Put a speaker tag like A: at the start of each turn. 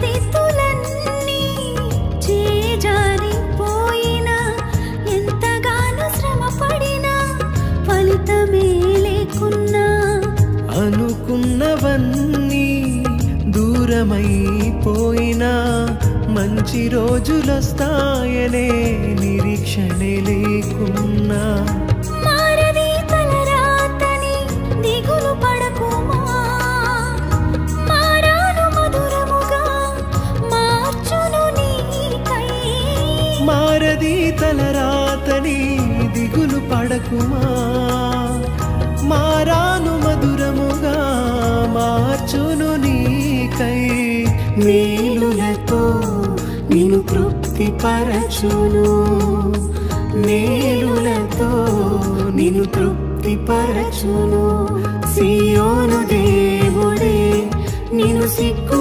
A: స్థితులన్నీ చేజారిపోయినా ఎంతగానో శ్రమపడినా ఫలితమే లేకున్నా
B: అనుకున్నవన్నీ దూరమైపోయినా మంచి రోజులొస్తాయనే నిరీక్షణే లేకున్నా
A: మారది తలరాతని దిగులు పడకుమా మారాను మధురముగా మార్చును నీకై
B: మారది తలరాతని దిగులు పడకుమా మారాను మధురముగా మార్చును నీకై మేలులతో నిన్ను తృప్తిపరచును మేలులతో నిన్ను తృప్తిపరచును సియోను దేవుడే నిన్ను సిగ్గు